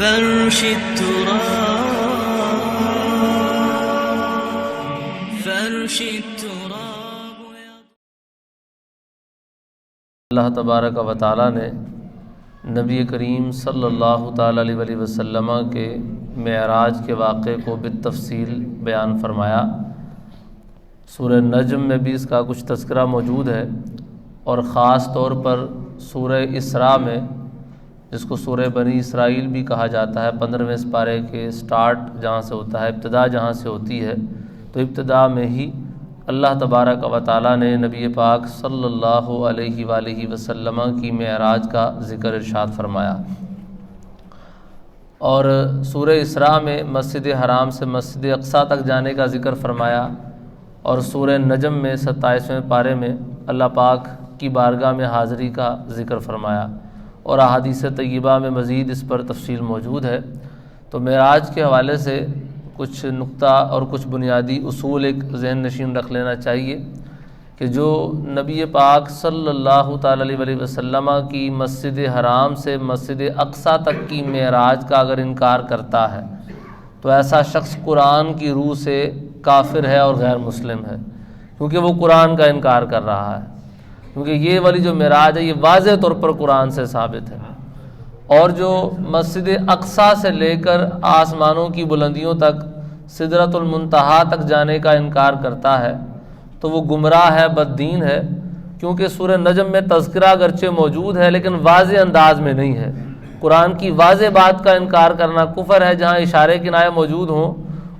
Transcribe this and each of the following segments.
فرش التراب اللہ تبارک و تعالیٰ نے نبی کریم صلی اللہ تعالیٰ علیہ وسلم کے معراج کے واقعے کو بالتفصیل بیان فرمایا۔ سورہ نجم میں بھی اس کا کچھ تذکرہ موجود ہے، اور خاص طور پر سورہ اسراء میں، جس کو سورہ بنی اسرائیل بھی کہا جاتا ہے، 15ویں سپارے کے سٹارٹ جہاں سے ہوتا ہے، ابتدا جہاں سے ہوتی ہے، تو ابتدا میں ہی اللہ تبارک و تعالیٰ نے نبی پاک صلی اللہ علیہ وآلہ وسلم کی معراج کا ذکر ارشاد فرمایا۔ اور سورہ اسراء میں مسجد حرام سے مسجد اقصیٰ تک جانے کا ذکر فرمایا، اور سورہ نجم میں 27ویں پارے میں اللہ پاک کی بارگاہ میں حاضری کا ذکر فرمایا، اور احادیث طیبہ میں مزید اس پر تفصیل موجود ہے۔ تو معراج کے حوالے سے کچھ نقطہ اور کچھ بنیادی اصول ایک ذہن نشین رکھ لینا چاہیے کہ جو نبی پاک صلی اللہ تعالیٰ علیہ وسلم کی مسجد حرام سے مسجد اقصیٰ تک کی معراج کا اگر انکار کرتا ہے تو ایسا شخص قرآن کی روح سے کافر ہے اور غیر مسلم ہے، کیونکہ وہ قرآن کا انکار کر رہا ہے، کیونکہ یہ والی جو معراج ہے یہ واضح طور پر قرآن سے ثابت ہے۔ اور جو مسجد اقصیٰ سے لے کر آسمانوں کی بلندیوں تک سدرۃ المنتہا تک جانے کا انکار کرتا ہے تو وہ گمراہ ہے، بد دین ہے، کیونکہ سورہ نجم میں تذکرہ اگرچہ موجود ہے لیکن واضح انداز میں نہیں ہے۔ قرآن کی واضح بات کا انکار کرنا کفر ہے، جہاں اشارے کنایے موجود ہوں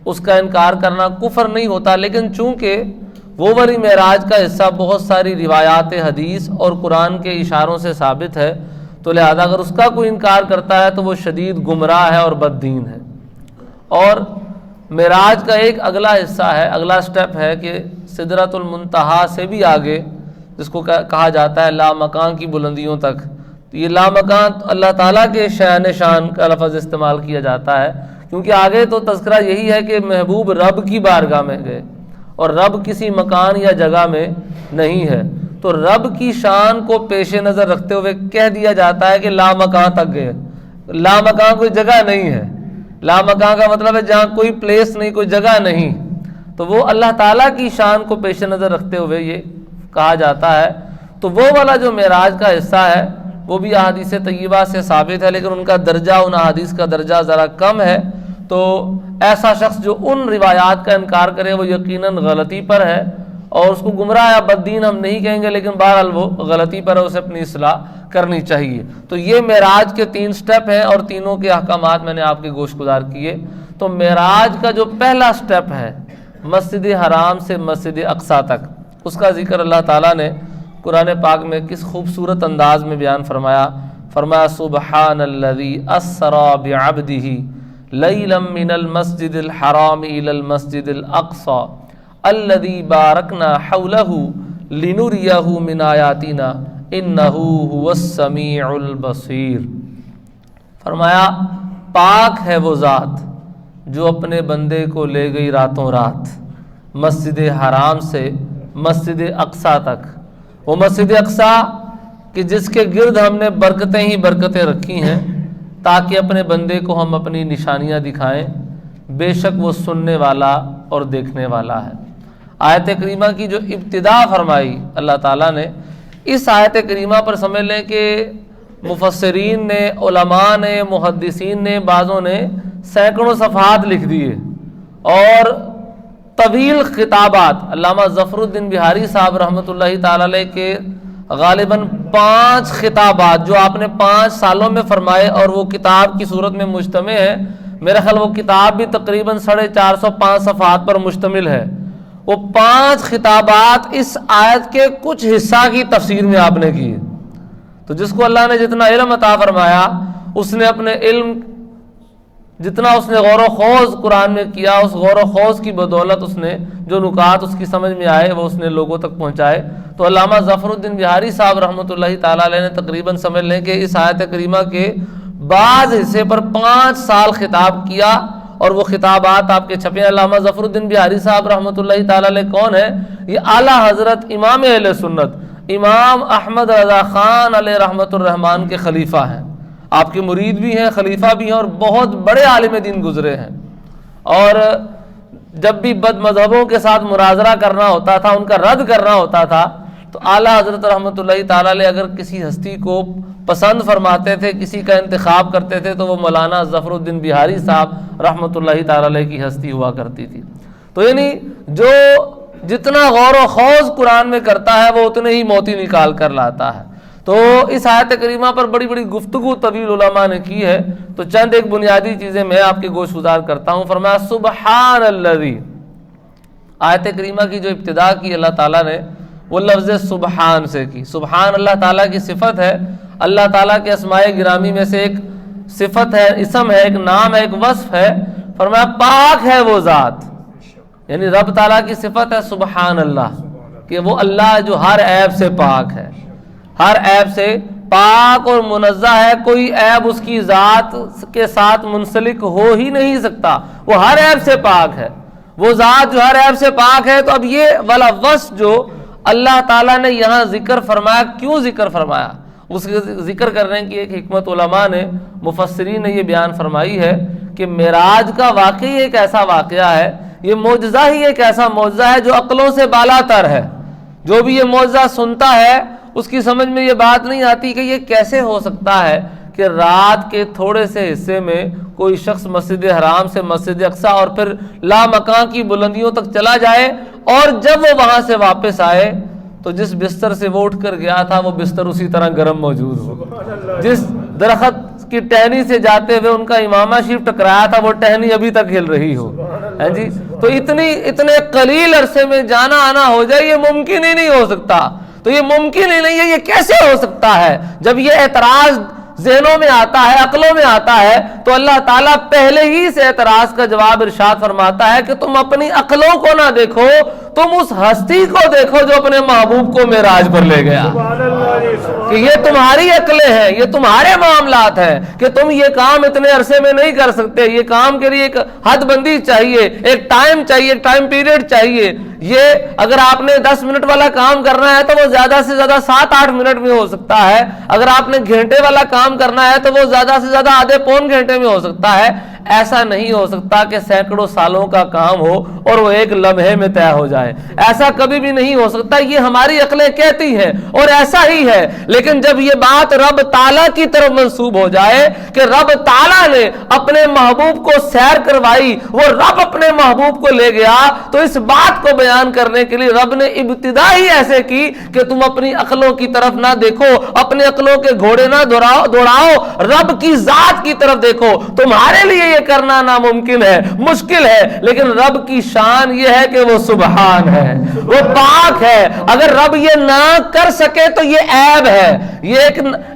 اس کا انکار کرنا کفر نہیں ہوتا، لیکن چونکہ وہ والی معراج کا حصہ بہت ساری روایات حدیث اور قرآن کے اشاروں سے ثابت ہے، تو لہذا اگر اس کا کوئی انکار کرتا ہے تو وہ شدید گمراہ ہے اور بد دین ہے۔ اور معراج کا ایک اگلا حصہ ہے، اگلا سٹیپ ہے کہ سدرۃ المنتہا سے بھی آگے، جس کو کہا جاتا ہے لامکان کی بلندیوں تک، تو یہ لامکان اللہ تعالیٰ کے شأن شان کا لفظ استعمال کیا جاتا ہے، کیونکہ آگے تو تذکرہ یہی ہے کہ محبوب رب کی بارگاہ میں گئے، اور رب کسی مکان یا جگہ میں نہیں ہے، تو رب کی شان کو پیش نظر رکھتے ہوئے کہہ دیا جاتا ہے کہ لامکان تک گئے۔ لامکان کوئی جگہ نہیں ہے، لامکان کا مطلب ہے جہاں کوئی پلیس نہیں، کوئی جگہ نہیں، تو وہ اللہ تعالیٰ کی شان کو پیش نظر رکھتے ہوئے یہ کہا جاتا ہے۔ تو وہ والا جو معراج کا حصہ ہے وہ بھی احادیث طیبہ سے ثابت ہے، لیکن ان کا درجہ، ان احادیث کا درجہ ذرا کم ہے، تو ایسا شخص جو ان روایات کا انکار کرے وہ یقیناً غلطی پر ہے، اور اس کو گمراہ یا بد دین ہم نہیں کہیں گے، لیکن بہرحال وہ غلطی پر ہے، اسے اپنی اصلاح کرنی چاہیے۔ تو یہ معراج کے 3 سٹیپ ہیں، اور تینوں کے احکامات میں نے آپ کے گوش گزار کیے۔ تو معراج کا جو پہلا سٹیپ ہے مسجد حرام سے مسجد اقصیٰ تک، اس کا ذکر اللہ تعالیٰ نے قرآن پاک میں کس خوبصورت انداز میں بیان فرمایا۔ سبحان الذی اسری بعبدہ لیلا من المسجد الحرام الی المسجد الاقصی الذی بارکنا حولہ لنریہ من آیاتنا انہ هو السمیع البصیر۔ فرمایا پاک ہے وہ ذات جو اپنے بندے کو لے گئی راتوں رات مسجد حرام سے مسجد اقصیٰ تک، وہ مسجد اقصیٰ کہ جس کے گرد ہم نے برکتیں ہی برکتیں رکھی ہیں تاکہ اپنے بندے کو ہم اپنی نشانیاں دکھائیں، بے شک وہ سننے والا اور دیکھنے والا ہے۔ آیت کریمہ کی جو ابتدا فرمائی اللہ تعالیٰ نے، اس آیت کریمہ پر سمجھ لیں کہ مفسرین نے، علماء نے، محدثین نے، بعضوں نے سینکڑوں صفحات لکھ دیے، اور طویل خطابات۔ علامہ ظفر الدین بہاری صاحب رحمۃ اللہ تعالی علیہ کے غالباً 5 خطابات جو آپ نے 5 سالوں میں فرمائے، اور وہ کتاب کی صورت میں مجتمع ہے۔ میرا خیال وہ کتاب بھی تقریباً 450 صفحات پر مشتمل ہے۔ وہ 5 خطابات اس آیت کے کچھ حصہ کی تفسیر میں آپ نے کی۔ تو جس کو اللہ نے جتنا علم عطا فرمایا، اس نے اپنے علم جتنا اس نے غور و خوض قرآن میں کیا، اس غور و خوض کی بدولت اس نے جو نکات اس کی سمجھ میں آئے وہ اس نے لوگوں تک پہنچائے۔ تو علامہ ظفر الدین بہاری صاحب رحمۃ اللہ تعالیٰ علیہ نے تقریباً سمجھ لیں کہ اس آیت کریمہ کے بعض حصے پر 5 سال خطاب کیا، اور وہ خطابات آپ کے چھپے ہیں۔ علامہ ظفر الدین بہاری صاحب رحمۃ اللہ تعالیٰ علیہ کون ہے؟ یہ اعلیٰ حضرت امام اہل سنت امام احمد رضا خان علیہ رحمۃ الرحمن کے خلیفہ ہیں۔ آپ کے مرید بھی ہیں، خلیفہ بھی ہیں، اور بہت بڑے عالم دین گزرے ہیں. اور جب بھی بد مذہبوں کے ساتھ مناظرہ کرنا ہوتا تھا، ان کا رد کرنا ہوتا تھا، تو اعلیٰ حضرت رحمۃ اللہ تعالیٰ علیہ اگر کسی ہستی کو پسند فرماتے تھے، کسی کا انتخاب کرتے تھے، تو وہ مولانا ظفر الدین بہاری صاحب رحمۃ اللہ تعالیٰ علیہ کی ہستی ہوا کرتی تھی. تو یعنی جو جتنا غور و خوض قرآن میں کرتا ہے وہ اتنے ہی موتی نکال کر لاتا ہے. تو اس آیت کریمہ پر بڑی بڑی گفتگو طویل علماء نے کی ہے، تو چند ایک بنیادی چیزیں میں آپ کے گوش گزار کرتا ہوں. فرمایا سبحان الذی. آیت کریمہ کی جو ابتدا کی اللہ تعالیٰ نے وہ لفظ سبحان سے کی. سبحان اللہ تعالیٰ کی صفت ہے، اللہ تعالیٰ کے اسماء گرامی میں سے ایک صفت ہے، اسم ہے، ایک نام ہے، ایک وصف ہے. فرمایا پاک ہے وہ ذات، یعنی رب تعالیٰ کی صفت ہے سبحان اللہ، کہ وہ اللہ جو ہر عیب سے پاک ہے، ہر عیب سے پاک اور منزہ ہے. کوئی عیب اس کی ذات کے ساتھ منسلک ہو ہی نہیں سکتا، وہ ہر عیب سے پاک ہے. وہ ذات جو ہر عیب سے پاک ہے. تو اب یہ والا وصف جو اللہ تعالیٰ نے یہاں ذکر فرمایا، کیوں ذکر فرمایا؟ اس کے ذکر کرنے کی ایک حکمت علماء نے، مفسرین نے یہ بیان فرمائی ہے کہ معراج کا واقعی ایک ایسا واقعہ ہے، یہ معجزہ ہی ایک ایسا معجزہ ہے جو عقلوں سے بالا تر ہے. جو بھی یہ معجزہ سنتا ہے اس کی سمجھ میں یہ بات نہیں آتی کہ یہ کیسے ہو سکتا ہے کہ رات کے تھوڑے سے حصے میں کوئی شخص مسجد حرام سے مسجد اقصی اور پھر لامکان کی بلندیوں تک چلا جائے، اور جب وہ وہاں سے واپس آئے تو جس بستر سے وہ اٹھ کر گیا تھا وہ بستر اسی طرح گرم موجود ہو. جس درخت کی ٹہنی سے جاتے ہوئے ان کا امامہ شریف ٹکرایا تھا وہ ٹہنی ابھی تک ہل رہی ہو. جی تو اتنے قلیل عرصے میں جانا آنا ہو جائے، یہ ممکن ہی نہیں ہو سکتا. تو یہ ممکن ہی نہیں ہے، یہ کیسے ہو سکتا ہے؟ جب یہ اعتراض ذہنوں میں آتا ہے، عقلوں میں آتا ہے، تو اللہ تعالیٰ پہلے ہی اس اعتراض کا جواب ارشاد فرماتا ہے کہ تم اپنی عقلوں کو نہ دیکھو، تم اس ہستی کو دیکھو جو اپنے محبوب کو معراج پر لے گیا. کہ یہ تمہاری عقلیں ہیں، یہ تمہارے معاملات ہیں کہ تم یہ کام اتنے عرصے میں نہیں کر سکتے. یہ کام کے لیے ایک حد بندی چاہیے، ایک ٹائم چاہیے، ایک ٹائم پیریڈ چاہیے. یہ اگر آپ نے 10 منٹ والا کام کرنا ہے تو وہ زیادہ سے زیادہ 7-8 منٹ میں ہو سکتا ہے. اگر آپ نے گھنٹے والا کام کرنا ہے تو وہ زیادہ سے زیادہ آدھے پون گھنٹے میں ہو سکتا ہے. ایسا نہیں ہو سکتا کہ سینکڑوں سالوں کا کام ہو اور وہ ایک لمحے میں طے ہو جائے. ایسا کبھی بھی نہیں ہو سکتا. یہ ہماری عقلیں کہتی ہیں اور ایسا ہی ہے. لیکن جب یہ بات رب تعالیٰ کی طرف منسوب ہو جائے کہ رب تعالیٰ نے اپنے محبوب کو سیر کروائی، وہ رب اپنے محبوب کو لے گیا، تو اس بات کو بیان کرنے کے لیے رب نے ابتدا ہی ایسے کی کہ تم اپنی عقلوں کی طرف نہ دیکھو، اپنے عقلوں کے گھوڑے نہ دوڑاؤ، رب کی ذات کی طرف دیکھو. تمہارے لیے یہ کرنا ناممکن ہے، مشکل ہے، لیکن رب کی شان یہ ہے کہ وہ سبحان ہے، وہ پاک ہے. اگر رب یہ نہ کر سکے تو یہ عیب ہے، یہ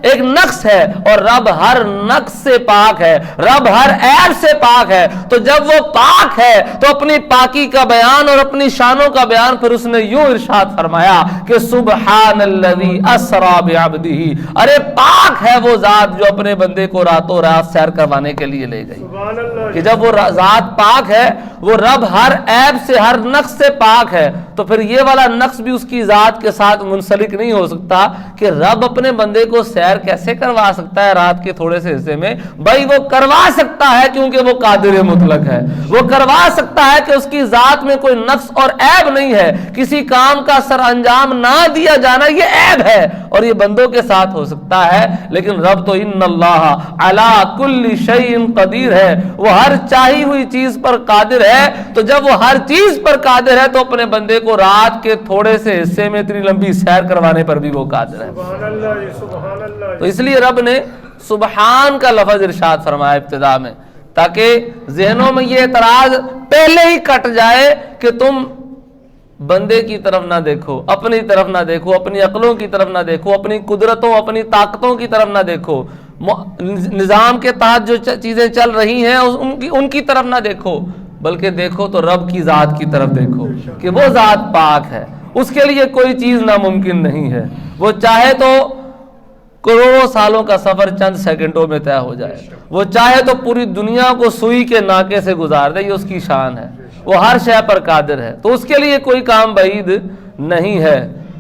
ایک نقص ہے، اور رب ہر نقص سے پاک ہے، رب ہر عیب سے پاک ہے. تو جب وہ پاک ہے تو اپنی پاکی کا بیان اور اپنی شانوں کا بیان پھر اس نے یوں ارشاد فرمایا کہ سبحان الذی اسری بعبدہ. ارے پاک ہے وہ ذات جو اپنے بندے کو راتوں رات سیر کروانے کے لیے لے گئی. کہ جب وہ ذات پاک ہے، وہ رب ہر عیب سے، ہر نقص سے پاک ہے، تو پھر یہ والا نقص بھی اس کی ذات کے ساتھ منسلک نہیں ہو سکتا کہ رب اپنے بندے کو سیر کیسے کروا سکتا ہے رات کے تھوڑے سے حصے میں. بھائی وہ کروا سکتا ہے کیونکہ وہ قادر مطلق ہے. وہ کروا سکتا ہے کہ اس کی ذات میں کوئی نقص اور عیب نہیں ہے. کسی کام کا سر انجام نہ دیا جانا یہ عیب ہے، اور یہ بندوں کے ساتھ ہو سکتا ہے. لیکن رب تو ان اللہ علی کل شیء قدیر ہے، وہ ہر چاہی ہوئی چیز پر قادر ہے. تو جب وہ ہر چیز پر قادر ہے تو اپنے بندے کو رات کے تھوڑے سے حصے میں اتنی لمبی سیر کروانے پر بھی وہ قادر ہے. تو اس لیے رب نے سبحان کا لفظ ارشاد فرمایا ابتدا میں، تاکہ ذہنوں میں یہ اعتراض پہلے ہی کٹ جائے کہ تم بندے کی طرف نہ دیکھو، اپنی طرف نہ دیکھو، اپنی عقلوں کی طرف نہ دیکھو، اپنی قدرتوں، اپنی طاقتوں کی طرف نہ دیکھو، نظام کے تحت جو چیزیں چل رہی ہیں ان کی طرف نہ دیکھو، بلکہ دیکھو تو رب کی ذات کی طرف دیکھو کہ وہ ذات پاک ہے. اس کے لیے کوئی چیز ناممکن نہیں ہے. وہ چاہے تو کروڑوں سالوں کا سفر چند سیکنڈوں میں طے ہو جائے، وہ چاہے تو پوری دنیا کو سوئی کے ناکے سے گزار دے، یہ اس کی شان ہے. وہ ہر شے پر قادر ہے، تو اس کے لیے کوئی کام بعید نہیں ہے.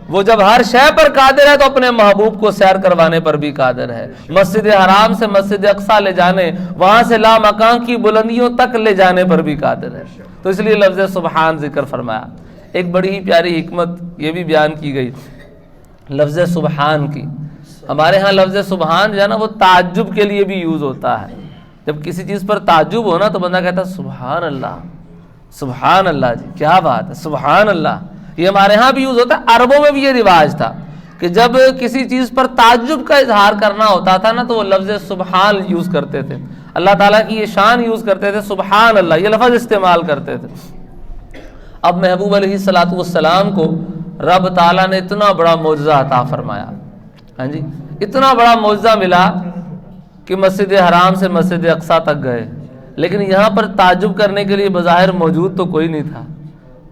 وہ جب ہر شے پر قادر ہے تو اپنے محبوب کو سیر کروانے پر بھی قادر ہے، مسجد حرام سے مسجد اقصیٰ لے جانے، وہاں سے لامکان کی بلندیوں تک لے جانے پر بھی قادر ہے۔ تو اس لیے لفظ سبحان ذکر فرمایا۔ ایک بڑی ہی پیاری حکمت یہ بھی بیان کی گئی لفظ سبحان کی۔ ہمارے ہاں لفظ سبحان جو ہے نا وہ تعجب کے لیے بھی یوز ہوتا ہے۔ جب کسی چیز پر تعجب ہو نا تو بندہ کہتا ہے سبحان اللہ، سبحان اللہ، جی کیا بات ہے، سبحان اللہ۔ یہ ہمارے ہاں بھی یوز ہوتا ہے، عربوں میں بھی یہ رواج تھا کہ جب کسی چیز پر تعجب کا اظہار کرنا ہوتا تھا نا تو وہ لفظ سبحان یوز کرتے تھے، اللہ تعالیٰ کی یہ شان یوز کرتے تھے، سبحان اللہ یہ لفظ استعمال کرتے تھے۔ اب محبوب علیہ الصلوۃ والسلام کو رب تعالیٰ نے اتنا بڑا معجزہ عطا فرمایا، ہاں جی، اتنا بڑا معجزہ ملا کہ مسجد حرام سے مسجد اقصیٰ تک گئے، لیکن یہاں پر تعجب کرنے کے لیے بظاہر موجود تو کوئی نہیں تھا۔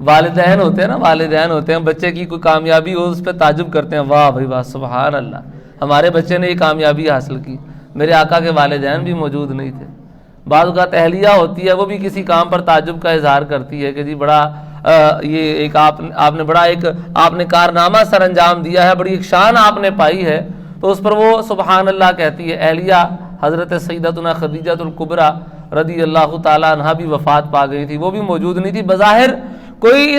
والدین ہوتے ہیں نا، والدین ہوتے ہیں، بچے کی کوئی کامیابی ہو اس پہ تعجب کرتے ہیں، واہ بھائی واہ سبحان اللہ، ہمارے بچے نے یہ کامیابی حاصل کی۔ میرے آقا کے والدین بھی موجود نہیں تھے۔ بعض اوقات اہلیہ ہوتی ہے وہ بھی کسی کام پر تعجب کا اظہار کرتی ہے کہ جی بڑا یہ ایک آپ نے بڑا ایک آپ نے کارنامہ سر انجام دیا ہے، بڑی ایک شان آپ نے پائی ہے، تو اس پر وہ سبحان اللہ کہتی ہے۔ اہلیہ حضرت سیدتنا خدیجہ الکبریٰ رضی اللہ تعالیٰ عنہا بھی وفات پا گئی تھی، وہ بھی موجود نہیں تھی۔ بظاہر کوئی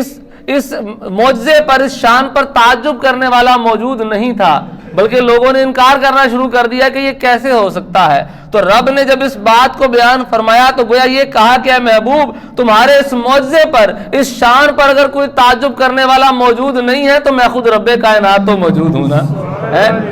اس معجزے پر، اس شان پر تعجب کرنے والا موجود نہیں تھا، بلکہ لوگوں نے انکار کرنا شروع کر دیا کہ یہ کیسے ہو سکتا ہے۔ تو رب نے جب اس بات کو بیان فرمایا تو گویا یہ کہا کہ اے محبوب تمہارے اس معجزے پر، اس شان پر اگر کوئی تعجب کرنے والا موجود نہیں ہے تو میں خود رب کائنات تو موجود ہوں نا۔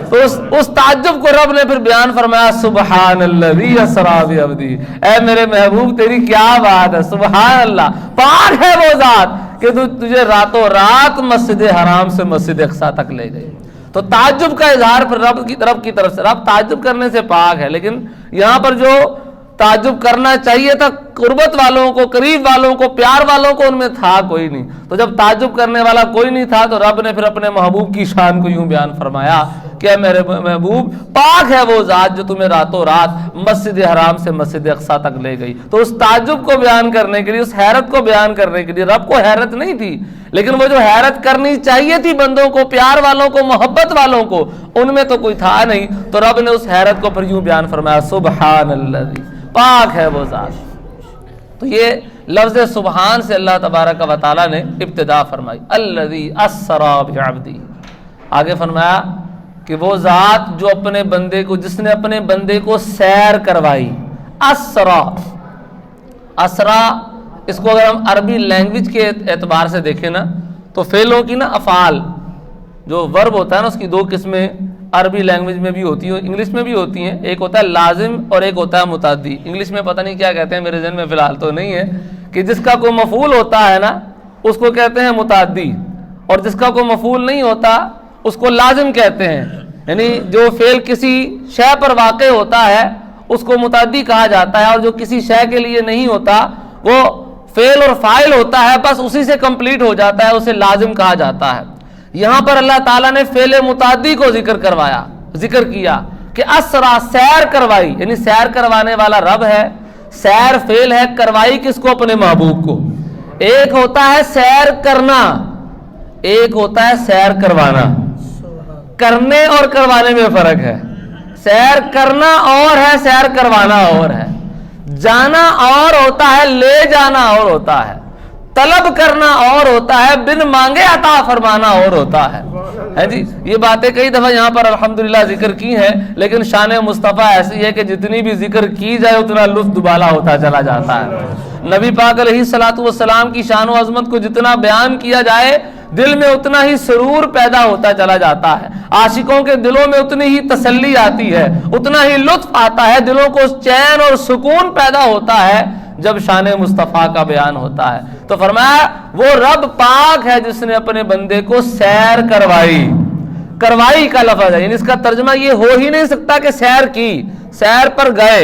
تو اس تعجب کو رب نے پھر بیان فرمایا سبحان الذی اسری بعبدہ، اے میرے محبوب تیری کیا بات ہے، سبحان اللہ، پاک ہے وہ ذات کہ تجھے راتوں رات مسجد حرام سے مسجد اقصیٰ تک لے گئی۔ تو تعجب کا اظہار پھر رب کی طرف سے، رب تعجب کرنے سے پاک ہے، لیکن یہاں پر جو تعجب کرنا چاہیے تھا قربت والوں کو، قریب والوں کو، پیار والوں کو، ان میں تھا کوئی نہیں۔ تو جب تعجب کرنے والا کوئی نہیں تھا تو رب نے پھر اپنے محبوب کی شان کو یوں بیان فرمایا کہ اے میرے محبوب پاک ہے وہ ذات جو تمہیں راتوں رات مسجد حرام سے مسجد اقصیٰ تک لے گئی۔ تو اس تعجب کو بیان کرنے کے لیے، اس حیرت کو بیان کرنے کے لیے، رب کو حیرت نہیں تھی لیکن وہ جو حیرت کرنی چاہیے تھی بندوں کو، پیار والوں کو، محبت والوں کو، ان میں تو کوئی تھا نہیں۔ تو رب نے اس حیرت کو پھر یوں بیان فرمایا سبحان اللہ، پاک ہے وہ ذات۔ تو یہ لفظ سبحان سے اللہ تبارک و تعالیٰ نے ابتدا فرمائی، الذی اسری بعبدہ۔ آگے فرمایا کہ وہ ذات جو اپنے بندے کو، جس نے اپنے بندے کو سیر کروائی۔ اسرا، اسرا اس کو اگر ہم عربی لینگویج کے اعتبار سے دیکھیں نا تو فعلوں کی نا افعال جو ورب ہوتا ہے نا اس کی دو قسمیں عربی لینگویج میں بھی ہوتی ہیں، انگلش میں بھی ہوتی ہیں، ایک ہوتا ہے لازم اور ایک ہوتا ہے متعدی۔ انگلش میں پتہ نہیں کیا کہتے ہیں، میرے ذہن میں فی الحال تو نہیں ہے، کہ جس کا کوئی مفعول ہوتا ہے نا اس کو کہتے ہیں متعدی، اور جس کا کوئی مفعول نہیں ہوتا اس کو لازم کہتے ہیں۔ یعنی جو فعل کسی شے پر واقع ہوتا ہے اس کو متعدی کہا جاتا ہے، اور جو کسی شے کے لیے نہیں ہوتا وہ فعل اور فاعل ہوتا ہے، بس اسی سے کمپلیٹ ہو جاتا ہے، اسے لازم کہا جاتا ہے۔ یہاں پر اللہ تعالیٰ نے فعل متعدی کو ذکر کیا کہ اسرا، سیر کروائی، یعنی سیر کروانے والا رب ہے، سیر فعل ہے، کروائی کس کو؟ اپنے محبوب کو۔ ایک ہوتا ہے سیر کرنا، ایک ہوتا ہے سیر کروانا۔ کرنے اور کروانے میں فرق ہے، سیر کرنا اور ہے، سیر کروانا اور ہے۔ جانا اور ہوتا ہے، لے جانا اور ہوتا ہے، طلب کرنا اور ہوتا ہے، بن مانگے عطا فرمانا اور ہوتا ہے جی۔ یہ باتیں کئی دفعہ یہاں پر الحمدللہ ذکر کی ہیں، لیکن شان مصطفیٰ ایسی ہے کہ جتنی بھی ذکر کی جائے اتنا لطف دبالا ہوتا چلا جاتا ہے۔ نبی پاک علیہ الصلوۃ والسلام کی شان و عظمت کو جتنا بیان کیا جائے دل میں اتنا ہی سرور پیدا ہوتا چلا جاتا ہے، عاشقوں کے دلوں میں اتنی ہی تسلی آتی ہے، اتنا ہی لطف آتا ہے، دلوں کو چین اور سکون پیدا ہوتا ہے جب شان مصطفیٰ کا بیان ہوتا ہے۔ تو فرمایا وہ رب پاک ہے جس نے اپنے بندے کو سیر کروائی۔ کروائی کا لفظ ہے، یعنی اس کا ترجمہ یہ ہو ہی نہیں سکتا کہ سیر کی، سیر پر گئے۔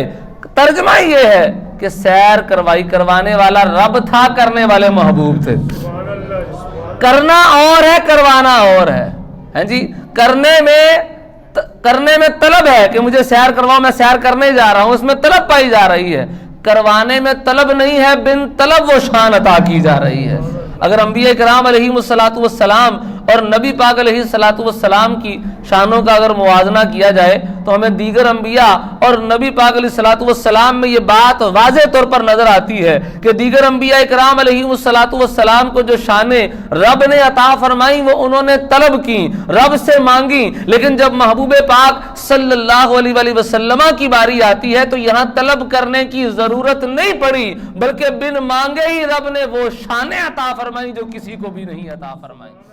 ترجمہ یہ ہے کہ سیر کروائی، کروانے والا رب تھا، کرنے والے محبوب تھے۔ کرنا اور ہے، کروانا اور ہے جی۔ کرنے میں طلب ہے کہ مجھے سیر کرواؤ، میں سیر کرنے جا رہا ہوں، اس میں طلب پائی جا رہی ہے۔ کروانے میں طلب نہیں ہے، بن طلب وہ شان عطا کی جا رہی ہے۔ اگر انبیاء کرام علیہم الصلوۃ والسلام اور نبی پاک علیہ الصلوۃ والسلام کی شانوں کا اگر موازنہ کیا جائے تو ہمیں دیگر انبیاء اور نبی پاک علیہ الصلوۃ والسلام میں یہ بات واضح طور پر نظر آتی ہے کہ دیگر انبیاء کرام علیہ الصلوۃ والسلام کو جو شانیں رب نے عطا فرمائیں وہ انہوں نے طلب کی، رب سے مانگی، لیکن جب محبوب پاک صلی اللہ علیہ وآلہ وسلم کی باری آتی ہے تو یہاں طلب کرنے کی ضرورت نہیں پڑی، بلکہ بن مانگے ہی رب نے وہ شانیں عطا فرمائیں جو کسی کو بھی نہیں عطا فرمائیں۔